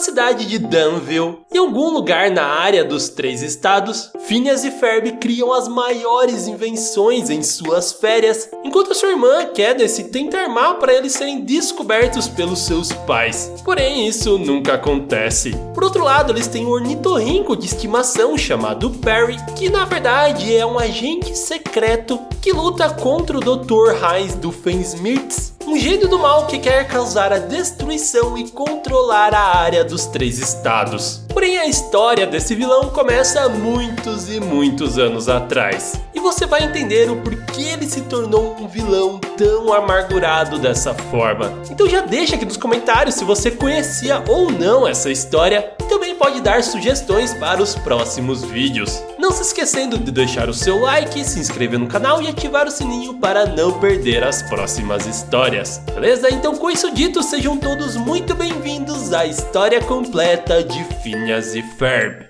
cidade de Danville, em algum lugar na área dos 3 estados, Phineas e Ferb criam as maiores invenções em suas férias, enquanto sua irmã Candace tenta armar para eles serem descobertos pelos seus pais. Porém, isso nunca acontece. Por outro lado, eles têm um ornitorrinco de estimação chamado Perry, que na verdade é um agente secreto que luta contra o Dr. Heinz Doofenshmirtz, um gênio do mal que quer causar a destruição e controlar a área dos 3 estados. Porém, a história desse vilão começa há muitos e muitos anos atrás. E você vai entender o porquê ele se tornou um vilão tão amargurado dessa forma. Então já deixa aqui nos comentários se você conhecia ou não essa história. E também pode dar sugestões para os próximos vídeos. Não se esquecendo de deixar o seu like, se inscrever no canal e ativar o sininho para não perder as próximas histórias. Beleza? Então com isso dito, sejam todos muito bem-vindos à história completa de Phineas e Ferb.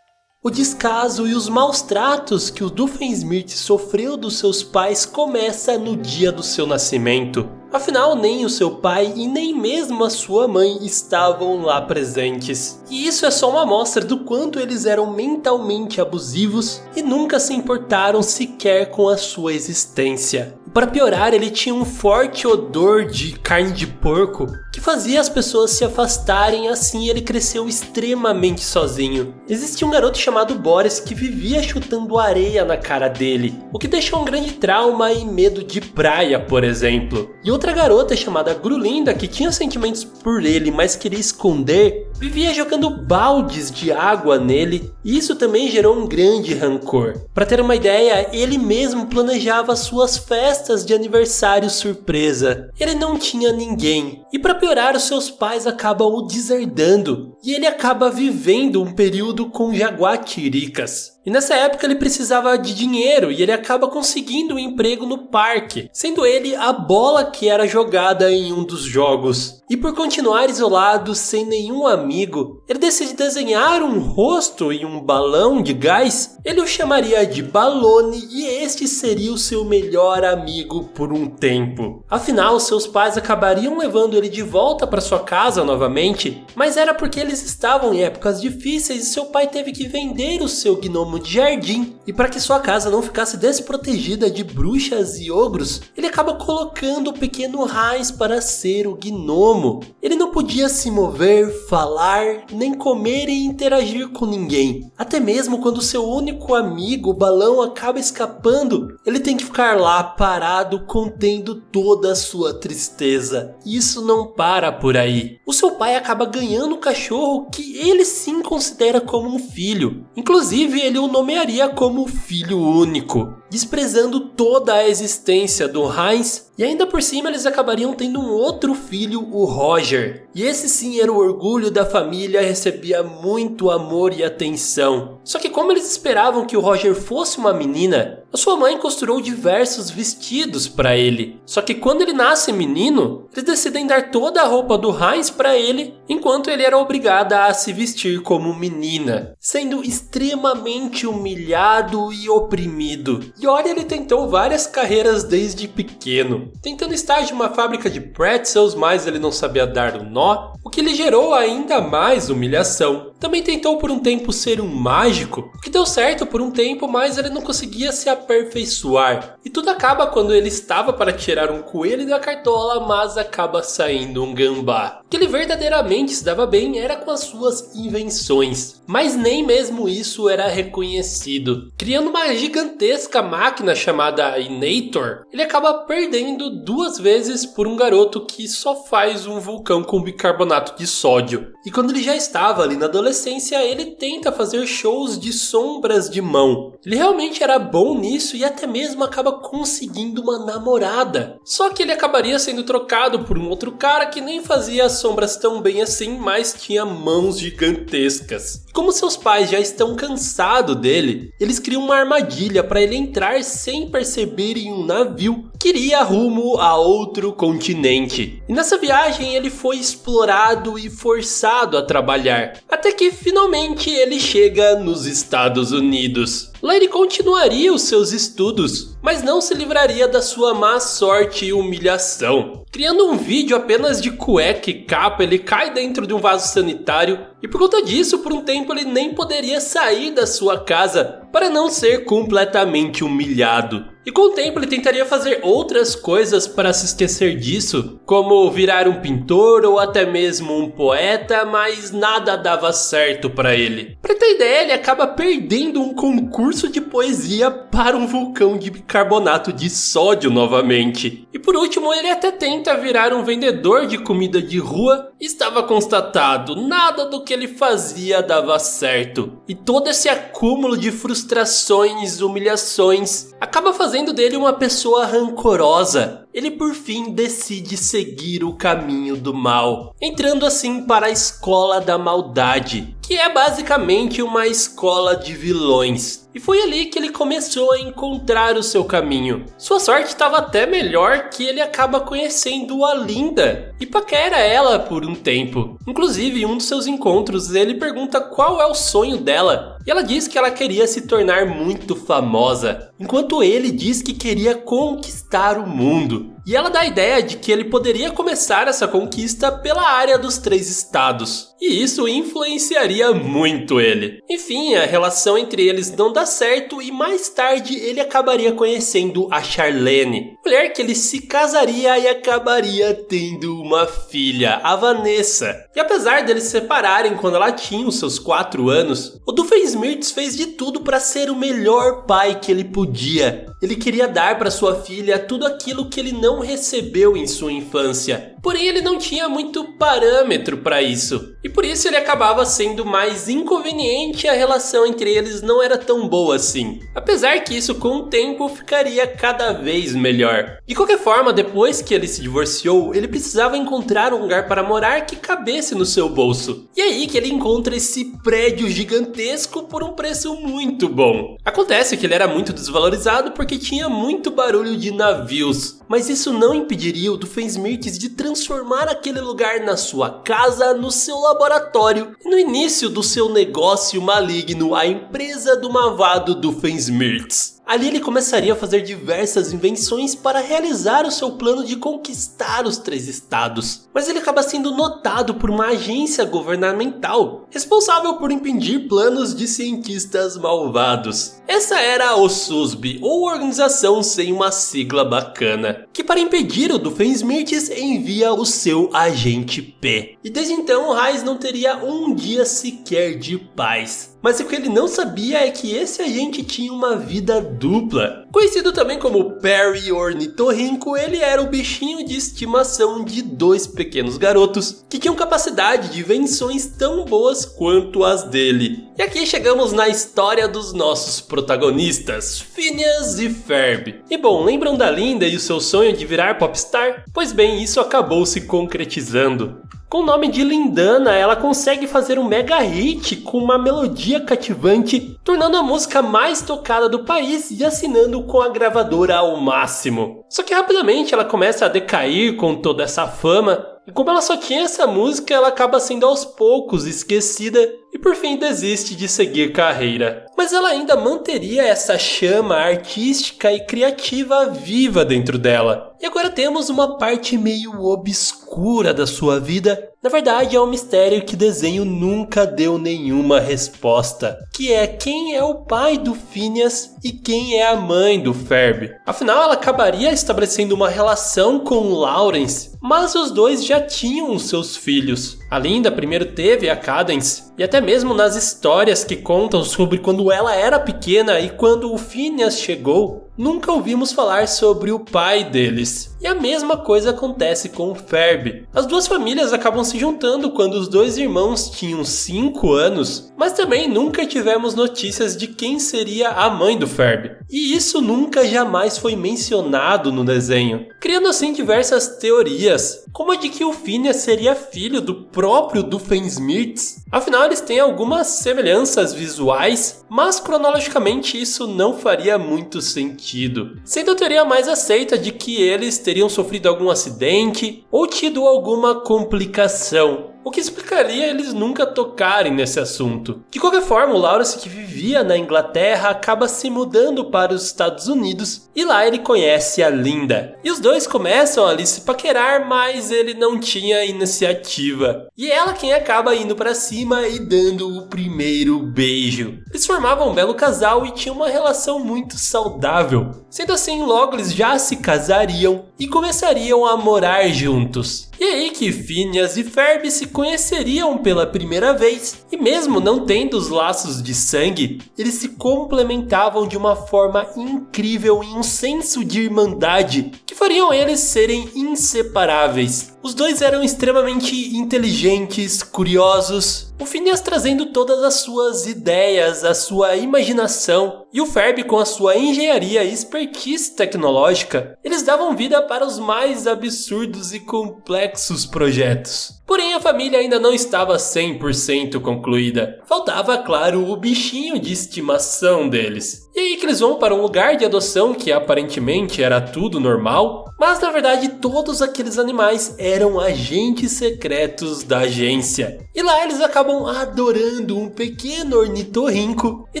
O descaso e os maus tratos que o Doofenshmirtz sofreu dos seus pais começa no dia do seu nascimento. Afinal, nem o seu pai e nem mesmo a sua mãe estavam lá presentes. E isso é só uma amostra do quanto eles eram mentalmente abusivos e nunca se importaram sequer com a sua existência. Para piorar, ele tinha um forte odor de carne de porco que fazia as pessoas se afastarem, assim ele cresceu extremamente sozinho. Existia um garoto chamado Boris que vivia chutando areia na cara dele, o que deixou um grande trauma e medo de praia, por exemplo. E outra garota chamada Grulinda, que tinha sentimentos por ele, mas queria esconder, vivia jogando baldes de água nele, e isso também gerou um grande rancor. Para ter uma ideia, ele mesmo planejava suas festas de aniversário surpresa. Ele não tinha ninguém, e para piorar, os seus pais acabam o deserdando, e ele acaba vivendo um período com jaguatiricas. E nessa época ele precisava de dinheiro e ele acaba conseguindo um emprego no parque, sendo ele a bola que era jogada em um dos jogos. E por continuar isolado, sem nenhum amigo, ele decide desenhar um rosto em um balão de gás. Ele o chamaria de Balone e este seria o seu melhor amigo por um tempo. Afinal, seus pais acabariam levando ele de volta para sua casa novamente, mas era porque eles estavam em épocas difíceis e seu pai teve que vender o seu gnomo de jardim, e para que sua casa não ficasse desprotegida de bruxas e ogros, ele acaba colocando o pequeno Heinz para ser o gnomo. Ele não podia se mover, falar, nem comer e interagir com ninguém. Até mesmo quando seu único amigo, o balão, acaba escapando, ele tem que ficar lá parado contendo toda a sua tristeza. E isso não para por aí. O seu pai acaba ganhando um cachorro que ele sim considera como um filho. Inclusive, ele o nomearia como filho único, desprezando toda a existência do Heinz, e ainda por cima eles acabariam tendo um outro filho, o Roger. E esse sim era o orgulho da família, recebia muito amor e atenção. Só que como eles esperavam que o Roger fosse uma menina, a sua mãe costurou diversos vestidos para ele. Só que quando ele nasce menino, eles decidem dar toda a roupa do Heinz para ele, enquanto ele era obrigado a se vestir como menina, sendo extremamente humilhado e oprimido. E olha, ele tentou várias carreiras desde pequeno, tentando estar em uma fábrica de pretzels, mas ele não sabia dar o nó, o que lhe gerou ainda mais humilhação. Também tentou por um tempo ser um mágico, o que deu certo por um tempo, mas ele não conseguia se aperfeiçoar. E tudo acaba quando ele estava para tirar um coelho da cartola, mas acaba saindo um gambá. O que ele verdadeiramente se dava bem era com as suas invenções, mas nem mesmo isso era reconhecido. Criando uma gigantesca máquina chamada Inator, ele acaba perdendo 2 vezes por um garoto que só faz um vulcão com bicarbonato de sódio. E quando ele já estava ali na adolescência, ele tenta fazer shows de sombras de mão. Ele realmente era bom nisso e até mesmo acaba conseguindo uma namorada. Só que ele acabaria sendo trocado por um outro cara que nem fazia as sombras tão bem assim, mas tinha mãos gigantescas. Como seus pais já estão cansados dele, eles criam uma armadilha para ele entrar sem perceber em um navio que iria rumo a outro continente. E nessa viagem ele foi explorado e forçado a trabalhar, até que finalmente ele chega nos Estados Unidos. Lá ele continuaria os seus estudos, mas não se livraria da sua má sorte e humilhação. Criando um vídeo apenas de cueca e capa, ele cai dentro de um vaso sanitário e por conta disso, por um tempo ele nem poderia sair da sua casa para não ser completamente humilhado. E com o tempo ele tentaria fazer outras coisas para se esquecer disso, como virar um pintor ou até mesmo um poeta, mas nada dava certo para ele. Para ter ideia, ele acaba perdendo um concurso de poesia para um vulcão de bicarbonato de sódio novamente. E por último, ele até tenta virar um vendedor de comida de rua. Estava constatado, nada do que ele fazia dava certo. E todo esse acúmulo de frustrações, humilhações, acaba fazendo dele uma pessoa rancorosa. Ele por fim decide seguir o caminho do mal, entrando assim para a escola da maldade, que é basicamente uma escola de vilões. E foi ali que ele começou a encontrar o seu caminho. Sua sorte estava até melhor que ele acaba conhecendo a Linda e paquera ela por um tempo. Inclusive, em um dos seus encontros, ele pergunta qual é o sonho dela. E ela diz que ela queria se tornar muito famosa, enquanto ele diz que queria conquistar o mundo. E ela dá a ideia de que ele poderia começar essa conquista pela área dos 3 estados. E isso influenciaria muito ele. Enfim, a relação entre eles não dá certo e mais tarde ele acabaria conhecendo a Charlene, mulher que ele se casaria e acabaria tendo uma filha, a Vanessa. E apesar deles se separarem quando ela tinha os seus 4 anos, o Doofenshmirtz fez de tudo para ser o melhor pai que ele podia. Ele queria dar para sua filha tudo aquilo que ele não recebeu em sua infância. Porém, ele não tinha muito parâmetro para isso. E por isso ele acabava sendo mais inconveniente e a relação entre eles não era tão boa assim. Apesar que isso com o tempo ficaria cada vez melhor. De qualquer forma, depois que ele se divorciou, ele precisava encontrar um lugar para morar que cabesse no seu bolso. E é aí que ele encontra esse prédio gigantesco por um preço muito bom. Acontece que ele era muito desvalorizado porque tinha muito barulho de navios. Mas isso não impediria o Doofenshmirtz de transformar aquele lugar na sua casa, no seu laboratório e no início do seu negócio maligno, a empresa do malvado Doofenshmirtz. Ali ele começaria a fazer diversas invenções para realizar o seu plano de conquistar os 3 estados. Mas ele acaba sendo notado por uma agência governamental, responsável por impedir planos de cientistas malvados. Essa era a OSUSB, ou Organização Sem uma Sigla Bacana, que para impedir o Doofenshmirtz envia o seu agente P. E desde então o Raiz não teria um dia sequer de paz. Mas o que ele não sabia é que esse agente tinha uma vida dupla. Conhecido também como Perry Ornitorrinco, ele era o bichinho de estimação de 2 pequenos garotos que tinham capacidade de invenções tão boas quanto as dele. E aqui chegamos na história dos nossos protagonistas, Phineas e Ferb. E bom, lembram da Linda e o seu sonho de virar popstar? Pois bem, isso acabou se concretizando. Com o nome de Lindana, ela consegue fazer um mega hit com uma melodia cativante, tornando a música mais tocada do país e assinando com a gravadora ao máximo. Só que rapidamente ela começa a decair com toda essa fama, e como ela só tinha essa música, ela acaba sendo aos poucos esquecida e por fim desiste de seguir carreira. Mas ela ainda manteria essa chama artística e criativa viva dentro dela. E agora temos uma parte meio obscura da sua vida. Na verdade é um mistério que o desenho nunca deu nenhuma resposta, que é quem é o pai do Phineas e quem é a mãe do Ferb. Afinal, ela acabaria estabelecendo uma relação com o Lawrence, mas os dois já tinham os seus filhos. A Linda primeiro teve a Cadence, e até mesmo nas histórias que contam sobre quando ela era pequena e quando o Phineas chegou, nunca ouvimos falar sobre o pai deles. E a mesma coisa acontece com o Ferb. As duas famílias acabam se juntando quando os 2 irmãos tinham 5 anos, mas também nunca tivemos notícias de quem seria a mãe do Ferb. E isso nunca jamais foi mencionado no desenho, criando assim diversas teorias, como a de que o Phineas seria filho do próprio Doofenshmirtz. Afinal, eles têm algumas semelhanças visuais, mas cronologicamente isso não faria muito sentido, sendo a teoria mais aceita de que eles teriam sofrido algum acidente ou tido alguma complicação. o que explicaria eles nunca tocarem nesse assunto. De qualquer forma, o Lawrence, que vivia na Inglaterra, acaba se mudando para os Estados Unidos e lá ele conhece a Linda. E os dois começam ali se paquerar, mas ele não tinha iniciativa. E é ela quem acaba indo para cima e dando o primeiro beijo. Eles formavam um belo casal e tinham uma relação muito saudável. Sendo assim, logo eles já se casariam e começariam a morar juntos. E aí que Phineas e Ferb se conheceriam pela primeira vez, e mesmo não tendo os laços de sangue, eles se complementavam de uma forma incrível em um senso de irmandade que fariam eles serem inseparáveis. Os dois eram extremamente inteligentes, curiosos, o Phineas trazendo todas as suas ideias, a sua imaginação, e o Ferb com a sua engenharia e expertise tecnológica. Eles davam vida para os mais absurdos e complexos projetos. Porém, a família ainda não estava 100% concluída. Faltava, claro, o bichinho de estimação deles. E aí que eles vão para um lugar de adoção que aparentemente era tudo normal, mas na verdade todos aqueles animais eram agentes secretos da agência. E lá eles acabam adorando um pequeno ornitorrinco e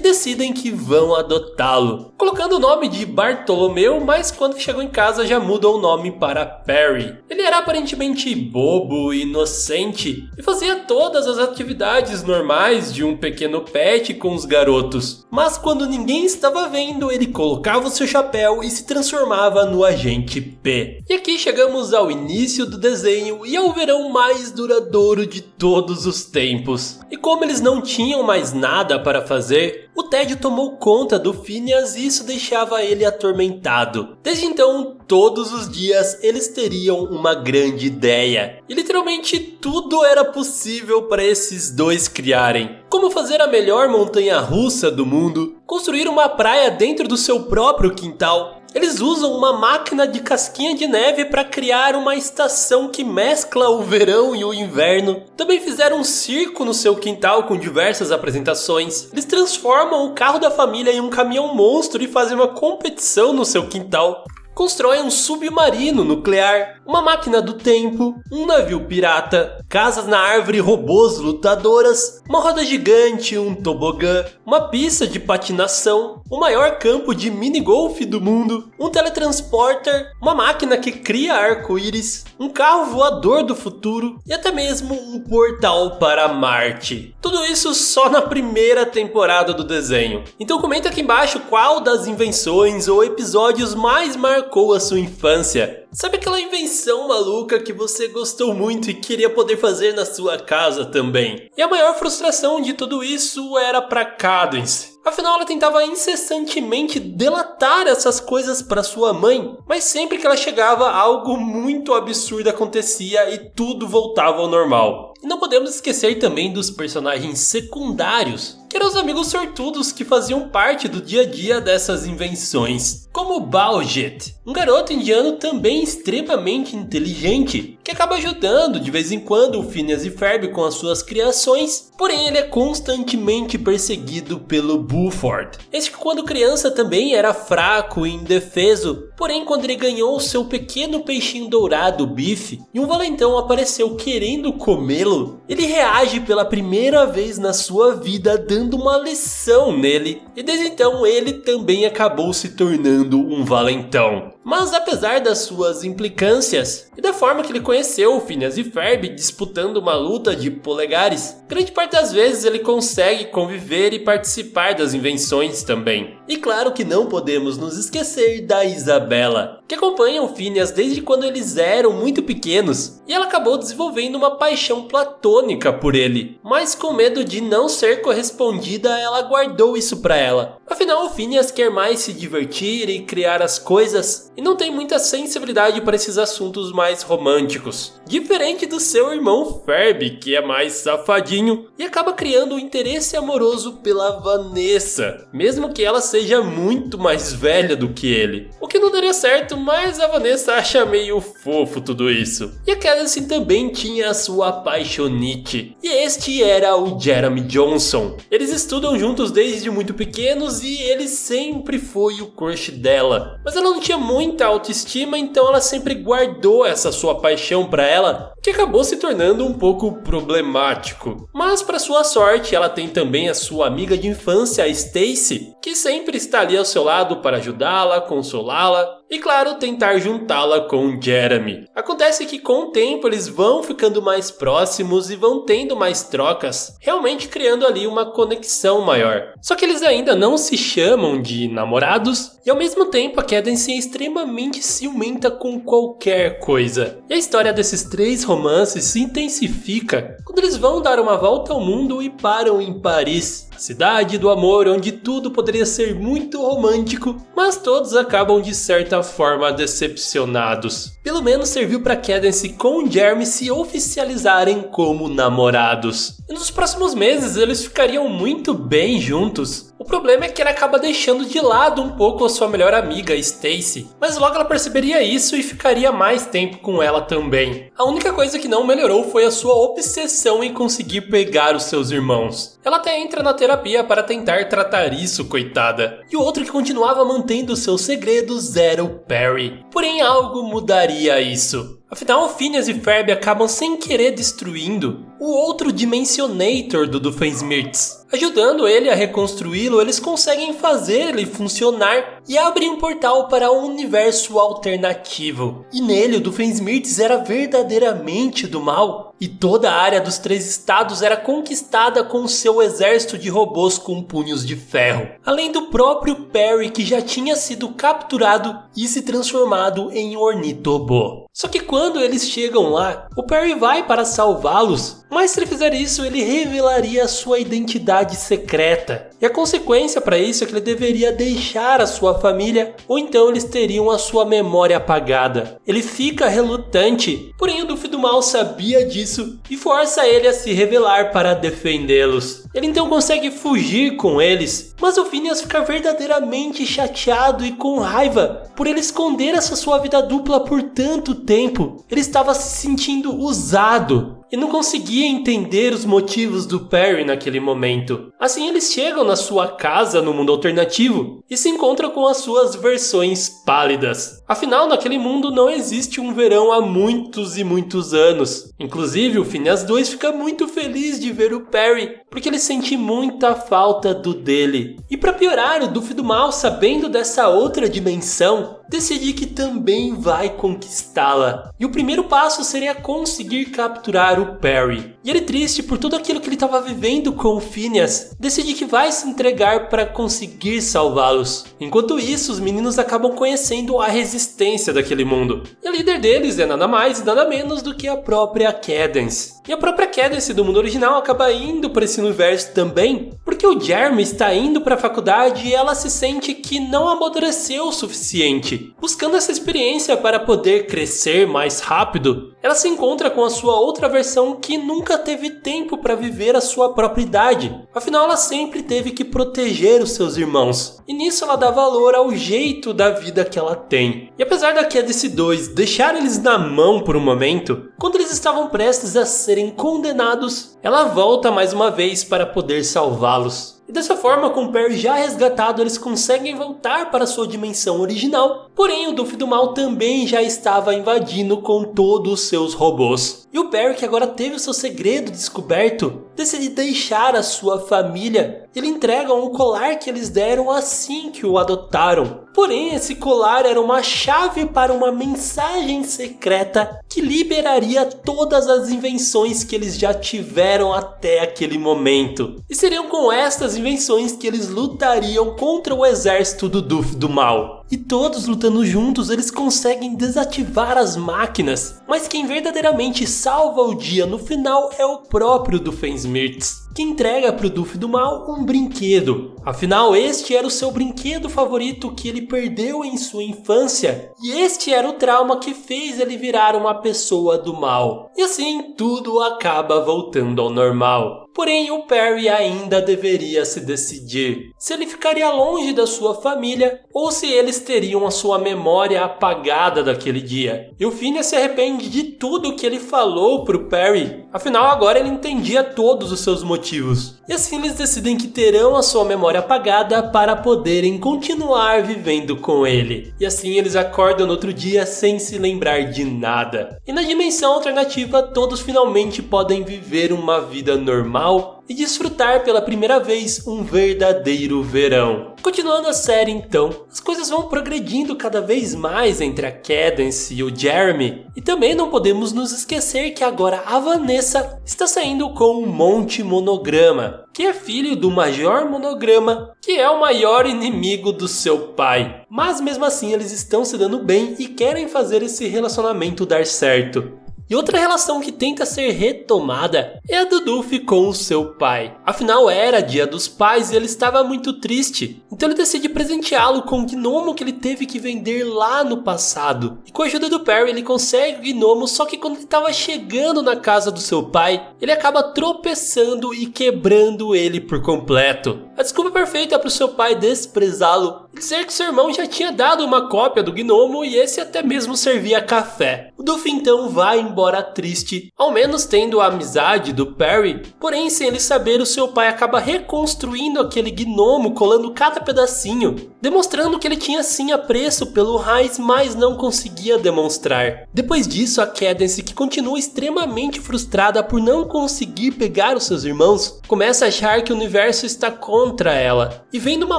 decidem que vão adotá-lo, colocando o nome de Bartolomeu, mas quando chegam em casa já mudam o nome para Perry. Ele era aparentemente bobo e inocente e fazia todas as atividades normais de um pequeno pet com os garotos, mas quando ninguém estava vendo, ele colocava o seu chapéu e se transformava no agente P. E aqui chegamos ao início do desenho e ao verão mais duradouro de todos os tempos. E como eles não tinham mais nada para fazer, o tédio tomou conta do Phineas e isso deixava ele atormentado. Desde então, todos os dias eles teriam uma grande ideia. E literalmente tudo era possível para esses dois criarem. Como fazer a melhor montanha-russa do mundo, construir uma praia dentro do seu próprio quintal. Eles usam uma máquina de casquinha de neve para criar uma estação que mescla o verão e o inverno. Também fizeram um circo no seu quintal com diversas apresentações. Eles transformam o carro da família em um caminhão monstro e fazem uma competição no seu quintal. Constroem um submarino nuclear, uma máquina do tempo, um navio pirata, casas na árvore, robôs lutadoras, uma roda gigante, um tobogã, uma pista de patinação, o maior campo de minigolf do mundo, um teletransporter, uma máquina que cria arco-íris, um carro voador do futuro e até mesmo um portal para Marte. Tudo isso só na primeira temporada do desenho. Então comenta aqui embaixo qual das invenções ou episódios mais marcou a sua infância. Sabe aquela invenção maluca que você gostou muito e queria poder fazer na sua casa também? E a maior frustração de tudo isso era para Cadence. Afinal, ela tentava incessantemente delatar essas coisas para sua mãe, mas sempre que ela chegava, algo muito absurdo acontecia e tudo voltava ao normal. E não podemos esquecer também dos personagens secundários, que eram os amigos sortudos que faziam parte do dia a dia dessas invenções, como Baljet, um garoto indiano também extremamente inteligente, que acaba ajudando de vez em quando o Phineas e Ferb com as suas criações, porém ele é constantemente perseguido pelo Buford. Este que quando criança também era fraco e indefeso, porém quando ele ganhou seu pequeno peixinho dourado, Biff, e um valentão apareceu querendo comê-lo, ele reage pela primeira vez na sua vida dando uma lição nele, e desde então ele também acabou se tornando um valentão. Mas apesar das suas implicâncias e da forma que ele conheceu o Phineas e Ferb disputando uma luta de polegares, grande parte das vezes ele consegue conviver e participar das invenções também. E claro que não podemos nos esquecer da Isabela, que acompanha o Phineas desde quando eles eram muito pequenos, e ela acabou desenvolvendo uma paixão platônica por ele, mas com medo de não ser correspondida, ela guardou isso para ela. Afinal, o Phineas quer mais se divertir e criar as coisas, e não tem muita sensibilidade para esses assuntos mais românticos. Diferente do seu irmão Ferb, que é mais safadinho e acaba criando um interesse amoroso pela Vanessa, mesmo que ela seja muito mais velha do que ele. O que não daria certo, mas a Vanessa acha meio fofo tudo isso. E a Cadence também tinha a sua apaixonite, e este era o Jeremy Johnson. Eles estudam juntos desde muito pequenos e ele sempre foi o crush dela, mas ela não tinha muito muita autoestima, então ela sempre guardou essa sua paixão para ela, que acabou se tornando um pouco problemático. Mas para sua sorte, ela tem também a sua amiga de infância, a Stacy, que sempre está ali ao seu lado para ajudá-la, consolá-la e, claro, tentar juntá-la com Jeremy. Acontece que com o tempo eles vão ficando mais próximos e vão tendo mais trocas, realmente criando ali uma conexão maior. Só que eles ainda não se chamam de namorados e ao mesmo tempo a Cadence é extremamente ciumenta com qualquer coisa. E a história desses 3 romances se intensifica quando eles vão dar uma volta ao mundo e param em Paris, a cidade do amor onde tudo poderia ser muito romântico, mas todos acabam de certa forma decepcionados. Pelo menos serviu para Cadence com Jeremy se oficializarem como namorados. E nos próximos meses eles ficariam muito bem juntos. O problema é que ela acaba deixando de lado um pouco a sua melhor amiga, Stacy, mas logo ela perceberia isso e ficaria mais tempo com ela também. A única coisa que não melhorou foi a sua obsessão em conseguir pegar os seus irmãos. Ela até entra na terapia para tentar tratar isso, coitada. E o outro que continuava mantendo seus segredos era o Perry. Porém, algo mudaria isso. Afinal, Phineas e Ferb acabam sem querer destruindo o outro Dimensionator do Doofenshmirtz. Ajudando ele a reconstruí-lo, eles conseguem fazer ele funcionar e abrem um portal para um universo alternativo. E nele o Doofenshmirtz era verdadeiramente do mal. E toda a área dos 3 estados era conquistada com seu exército de robôs com punhos de ferro. Além do próprio Perry, que já tinha sido capturado e se transformado em Ornitobô. Só que quando eles chegam lá, o Perry vai para salvá-los, mas se ele fizer isso, ele revelaria sua identidade secreta. E a consequência para isso é que ele deveria deixar a sua família, ou então eles teriam a sua memória apagada. Ele fica relutante, porém o Duff do Mal sabia disso e força ele a se revelar para defendê-los. Ele então consegue fugir com eles, mas o Phineas fica verdadeiramente chateado e com raiva por ele esconder essa sua vida dupla por tanto tempo. Ele estava se sentindo usado e não conseguia entender os motivos do Perry naquele momento. Assim eles chegam na sua casa no mundo alternativo e se encontram com as suas versões pálidas. Afinal, naquele mundo não existe um verão há muitos e muitos anos. Inclusive, o Phineas 2 fica muito feliz de ver o Perry, porque ele sente muita falta do dele. E para piorar, o Duff do Mal, sabendo dessa outra dimensão, decide que também vai conquistá-la. E o primeiro passo seria conseguir capturar o Perry. E ele, triste por tudo aquilo que ele estava vivendo com o Phineas, decide que vai se entregar para conseguir salvá-los. Enquanto isso, os meninos acabam conhecendo a resistência daquele mundo. E a líder deles é nada mais e nada menos do que a própria Cadence. E a própria Cadence do mundo original acaba indo para esse universo também, porque o Jeremy está indo para a faculdade e ela se sente que não amadureceu o suficiente. Buscando essa experiência para poder crescer mais rápido, ela se encontra com a sua outra versão que nunca teve tempo para viver a sua própria idade. Afinal, ela sempre teve que proteger os seus irmãos. E nisso ela dá valor ao jeito da vida que ela tem. E apesar da Cadence 2 deixar eles na mão por um momento, quando eles estavam prestes a serem condenados, ela volta mais uma vez para poder salvá-los. E dessa forma, com o Perry já resgatado, eles conseguem voltar para sua dimensão original. Porém, o Duff do Mal também já estava invadindo com todos os seus robôs. E o Perry, que agora teve o seu segredo descoberto, decide deixar a sua família. Ele entrega um colar que eles deram assim que o adotaram. Porém, esse colar era uma chave para uma mensagem secreta que liberaria todas as invenções que eles já tiveram até aquele momento. E seriam com estas invenções que eles lutariam contra o exército do Duff do Mal. E todos lutando juntos, eles conseguem desativar as máquinas. Mas quem verdadeiramente salva o dia no final é o próprio Doofenshmirtz, que entrega para o Duff do Mal um brinquedo. Afinal, este era o seu brinquedo favorito que ele perdeu em sua infância. E este era o trauma que fez ele virar uma pessoa do mal. E assim, tudo acaba voltando ao normal. Porém, o Perry ainda deveria se decidir se ele ficaria longe da sua família ou se eles teriam a sua memória apagada daquele dia. E o Phineas se arrepende de tudo que ele falou pro Perry. Afinal, agora ele entendia todos os seus motivos motivos. E assim eles decidem que terão a sua memória apagada para poderem continuar vivendo com ele. E assim eles acordam no outro dia sem se lembrar de nada. E na dimensão alternativa, todos finalmente podem viver uma vida normal e desfrutar pela primeira vez um verdadeiro verão. Continuando a série então, as coisas vão progredindo cada vez mais entre a Cadence e o Jeremy, e também não podemos nos esquecer que agora a Vanessa está saindo com um Monte Monograma, que é filho do Major Monograma, que é o maior inimigo do seu pai. Mas mesmo assim eles estão se dando bem e querem fazer esse relacionamento dar certo. E outra relação que tenta ser retomada é a do Duffy com o seu pai. Afinal era Dia dos Pais e ele estava muito triste, então ele decide presenteá-lo com um gnomo que ele teve que vender lá no passado. E com a ajuda do Perry ele consegue o gnomo, só que quando ele estava chegando na casa do seu pai, ele acaba tropeçando e quebrando ele por completo. A desculpa perfeita para o seu pai desprezá-lo e dizer que seu irmão já tinha dado uma cópia do gnomo e esse até mesmo servia café. O Duffy então vai embora triste, ao menos tendo a amizade do Perry, porém sem ele saber o seu pai acaba reconstruindo aquele gnomo colando cada pedacinho, demonstrando que ele tinha sim apreço pelo Heinz, mas não conseguia demonstrar. Depois disso a Cadence, que continua extremamente frustrada por não conseguir pegar os seus irmãos, começa a achar que o universo está contra ela, e vendo uma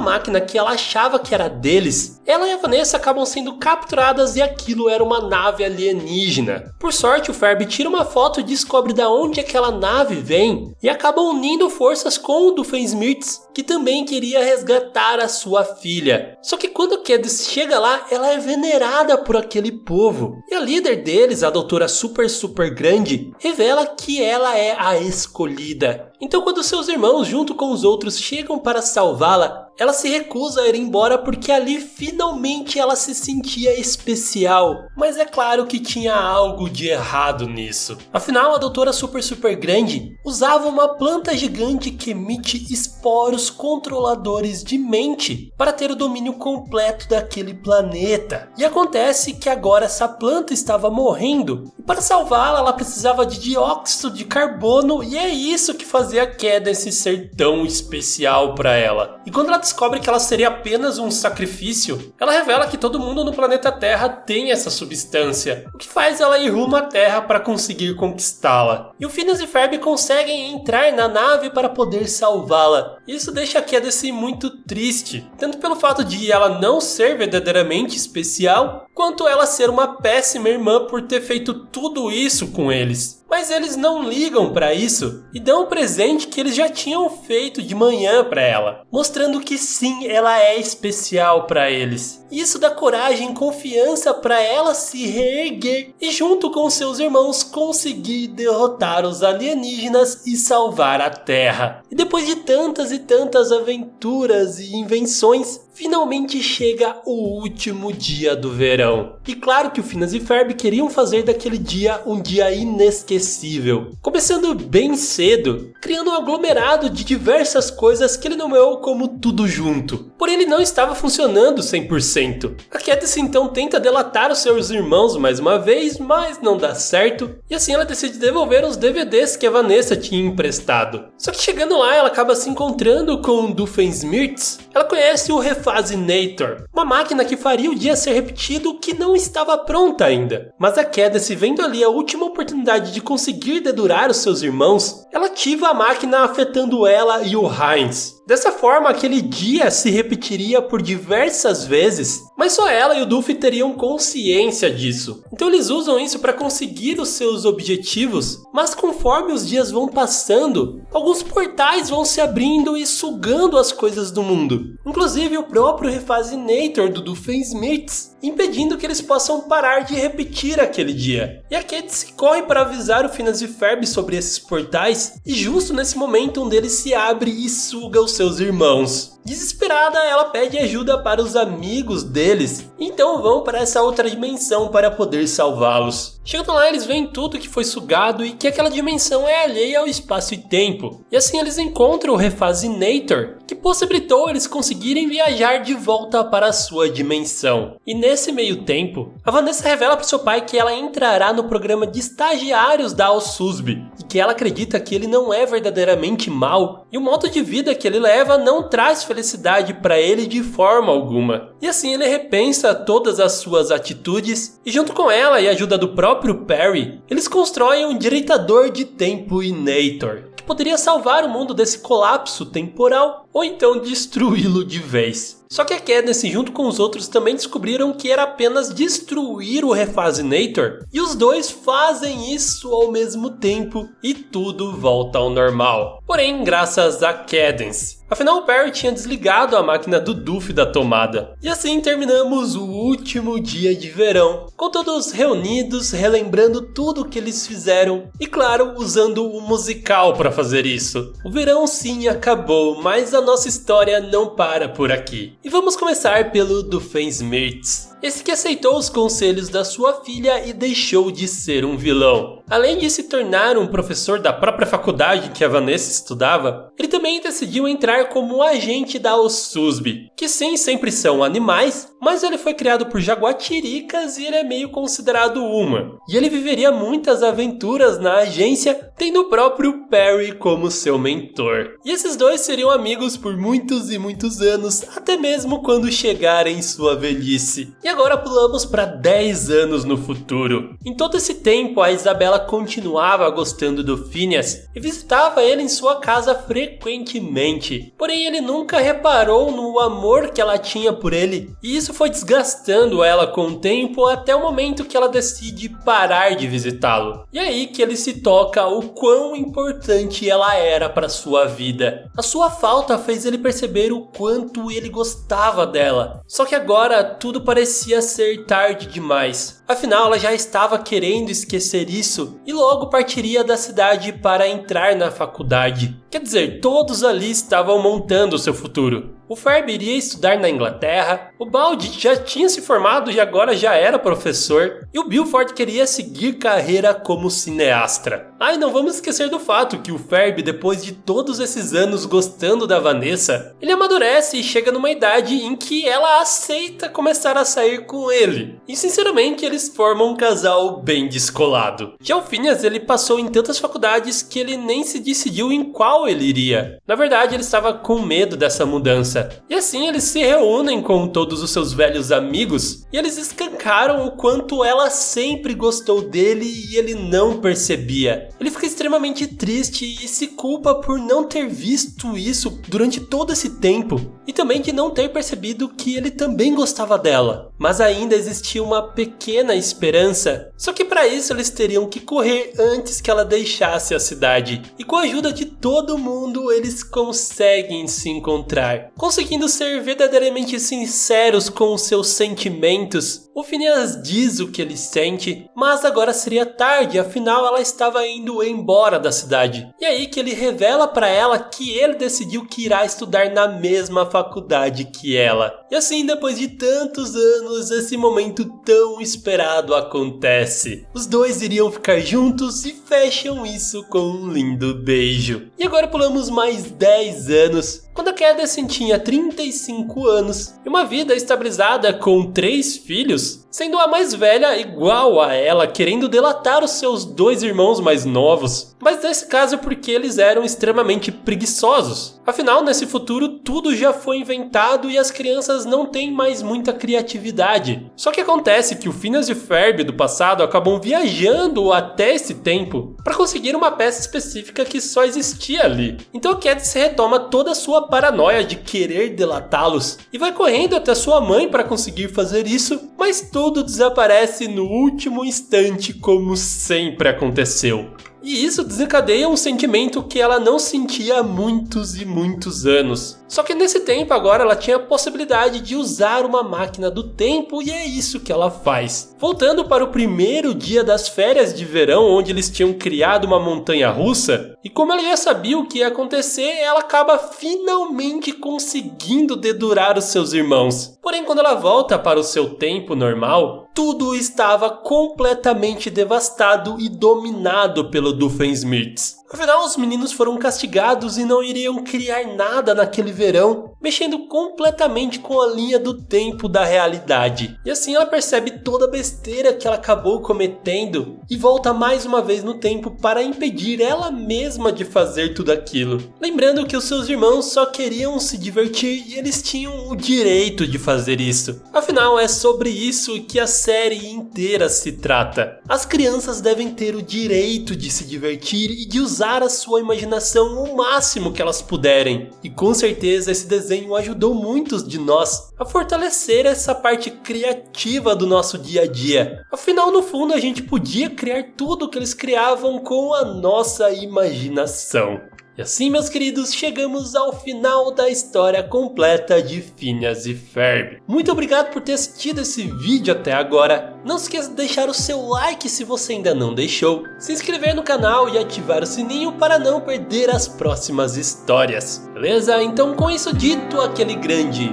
máquina que ela achava que era deles, ela e a Vanessa acabam sendo capturadas e aquilo era uma nave alienígena. Por sorte o Ferb tira uma foto e descobre de onde aquela nave vem e acaba unindo forças com o Doofenshmirtz, que também queria resgatar a sua filha. Só que quando a Cadence chega lá, ela é venerada por aquele povo. E a líder deles, a doutora Super Grande, revela que ela é a escolhida. Então quando seus irmãos junto com os outros chegam para salvá-la, ela se recusa a ir embora porque ali finalmente ela se sentia especial. Mas é claro que tinha algo de errado nisso. Afinal, a doutora Super Grande usava uma planta gigante que emite esporos controladores de mente para ter o domínio completo daquele planeta. E acontece que agora essa planta estava morrendo e para salvá-la ela precisava de dióxido de carbono, e é isso que fazia a Cadence ser tão especial para ela. E quando ela descobre que ela seria apenas um sacrifício, ela revela que todo mundo no planeta Terra tem essa substância, o que faz ela ir rumo à Terra para conseguir conquistá-la. E o Phineas e Ferb conseguem entrar na nave para poder salvá-la. Isso deixa a Cadence muito triste, tanto pelo fato de ela não ser verdadeiramente especial, quanto ela ser uma péssima irmã por ter feito tudo isso com eles. Mas eles não ligam para isso e dão um presente que eles já tinham feito de manhã para ela, mostrando que sim, ela é especial para eles. Isso dá coragem e confiança para ela se reerguer e junto com seus irmãos conseguir derrotar os alienígenas e salvar a Terra. E depois de tantas e tantas aventuras e invenções, finalmente chega o último dia do verão. E claro que o Phineas e Ferb queriam fazer daquele dia um dia inesquecível. Começando bem cedo, criando um aglomerado de diversas coisas que ele nomeou como tudo junto. Porém ele não estava funcionando 100%. A Cadence então tenta delatar os seus irmãos mais uma vez, mas não dá certo. E assim ela decide devolver os DVDs que a Vanessa tinha emprestado. Só que chegando lá ela acaba se encontrando com o Doofenshmirtz. Ela conhece o Refazinator, uma máquina que faria o dia ser repetido que não estava pronta ainda. Mas a Cadence, vendo ali a última oportunidade de conseguir dedurar os seus irmãos, ela ativa a máquina afetando ela e o Heinz. Dessa forma, aquele dia se repetiria por diversas vezes, mas só ela e o Duffy teriam consciência disso. Então eles usam isso para conseguir os seus objetivos, mas conforme os dias vão passando, alguns portais vão se abrindo e sugando as coisas do mundo. Inclusive o próprio Refazinator do Doofenshmirtz, impedindo que eles possam parar de repetir aquele dia. E a Cadence corre para avisar o Phineas e Ferb sobre esses portais, e justo nesse momento um deles se abre e suga os seus irmãos. Desesperada, ela pede ajuda para os amigos deles, então vão para essa outra dimensão para poder salvá-los. Chegando lá, eles veem tudo que foi sugado e que aquela dimensão é alheia ao espaço e tempo. E assim eles encontram o Refazinator, que possibilitou eles conseguirem viajar de volta para a sua dimensão. E nesse meio tempo, a Vanessa revela para seu pai que ela entrará no programa de estagiários da Al-Susb e que ela acredita que ele não é verdadeiramente mau e o modo de vida que ele leva não traz felicidade para ele de forma alguma. E assim ele repensa todas as suas atitudes e junto com ela e a ajuda do próprio Perry, eles constroem um direitador de tempo Inator, que poderia salvar o mundo desse colapso temporal ou então destruí-lo de vez. Só que a Katniss, junto com os outros, também descobriram que era apenas destruir o Refazinator, e os dois fazem isso ao mesmo tempo e tudo volta ao normal. Porém, graças a Katniss. Afinal, o Perry tinha desligado a máquina do Duff da tomada. E assim terminamos o último dia de verão, com todos reunidos, relembrando tudo o que eles fizeram e, claro, usando o musical para fazer isso. O verão sim acabou, mas a nossa história não para por aqui. E vamos começar pelo Doofenshmirtz. Esse que aceitou os conselhos da sua filha e deixou de ser um vilão. Além de se tornar um professor da própria faculdade que a Vanessa estudava, ele também decidiu entrar como agente da Al-Susb, que sim, sempre são animais, mas ele foi criado por jaguatiricas e ele é meio considerado uma. E ele viveria muitas aventuras na agência, tendo o próprio Perry como seu mentor. E esses dois seriam amigos por muitos e muitos anos, até mesmo quando chegarem em sua velhice. E agora pulamos para 10 anos no futuro. Em todo esse tempo, a Isabela continuava gostando do Phineas e visitava ele em sua casa frequentemente. Porém, ele nunca reparou no amor que ela tinha por ele, e isso foi desgastando ela com o tempo até o momento que ela decide parar de visitá-lo. E aí que ele se toca o quão importante ela era para sua vida. A sua falta fez ele perceber o quanto ele gostava dela. Só que agora tudo parecia ser tarde demais. Afinal, ela já estava querendo esquecer isso e logo partiria da cidade para entrar na faculdade. Quer dizer, todos ali estavam montando o seu futuro. O Ferb iria estudar na Inglaterra, o Baldi já tinha se formado e agora já era professor, e o Bilford queria seguir carreira como cineasta. E não vamos esquecer do fato que o Ferb, depois de todos esses anos gostando da Vanessa, ele amadurece e chega numa idade em que ela aceita começar a sair com ele. E sinceramente eles formam um casal bem descolado. Já o Phineas, ele passou em tantas faculdades que ele nem se decidiu em qual ele iria. Na verdade, ele estava com medo dessa mudança. E assim eles se reúnem com todos os seus velhos amigos e eles escancaram o quanto ela sempre gostou dele e ele não percebia. Ele fica extremamente triste e se culpa por não ter visto isso durante todo esse tempo e também de não ter percebido que ele também gostava dela. Mas ainda existia uma pequena esperança, só que para isso eles teriam que correr antes que ela deixasse a cidade. E com a ajuda de todo mundo eles conseguem se encontrar. Conseguindo ser verdadeiramente sinceros com os seus sentimentos, o Phineas diz o que ele sente, mas agora seria tarde, afinal ela estava indo embora da cidade. E aí que ele revela para ela que ele decidiu que irá estudar na mesma faculdade que ela. E assim, depois de tantos anos, esse momento tão esperado acontece. Os dois iriam ficar juntos e fecham isso com um lindo beijo. E agora pulamos mais 10 anos, quando a Katniss tinha 35 anos e uma vida estabilizada com 3 filhos, sendo a mais velha igual a ela, querendo delatar os seus 2 irmãos mais novos. Mas nesse caso porque eles eram extremamente preguiçosos. Afinal, nesse futuro tudo já foi inventado e as crianças não têm mais muita criatividade. Só que acontece que o Phineas e o Ferb do passado acabam viajando até esse tempo para conseguir uma peça específica que só existia ali. Então a Katniss retoma toda a sua paranoia de querer delatá-los e vai correndo até sua mãe para conseguir fazer isso, mas tudo desaparece no último instante como sempre aconteceu. E isso desencadeia um sentimento que ela não sentia há muitos e muitos anos. Só que nesse tempo agora ela tinha a possibilidade de usar uma máquina do tempo e é isso que ela faz. Voltando para o primeiro dia das férias de verão, onde eles tinham criado uma montanha-russa, e como ela já sabia o que ia acontecer, ela acaba finalmente conseguindo dedurar os seus irmãos. Porém, quando ela volta para o seu tempo normal, tudo estava completamente devastado e dominado pelo Doofenshmirtz. Afinal, os meninos foram castigados e não iriam criar nada naquele verão, mexendo completamente com a linha do tempo da realidade. E assim ela percebe toda a besteira que ela acabou cometendo e volta mais uma vez no tempo para impedir ela mesma de fazer tudo aquilo. Lembrando que os seus irmãos só queriam se divertir e eles tinham o direito de fazer isso. Afinal, é sobre isso que a série inteira se trata. As crianças devem ter o direito de se divertir e de usar a sua imaginação o máximo que elas puderem. E com certeza esse desenho ajudou muitos de nós a fortalecer essa parte criativa do nosso dia a dia. Afinal, no fundo, a gente podia criar tudo o que eles criavam com a nossa imaginação. E assim, meus queridos, chegamos ao final da história completa de Phineas e Ferb. Muito obrigado por ter assistido esse vídeo até agora. Não se esqueça de deixar o seu like se você ainda não deixou, se inscrever no canal e ativar o sininho para não perder as próximas histórias. Beleza? Então, com isso dito, aquele grande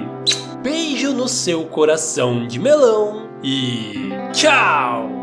beijo no seu coração de melão e tchau!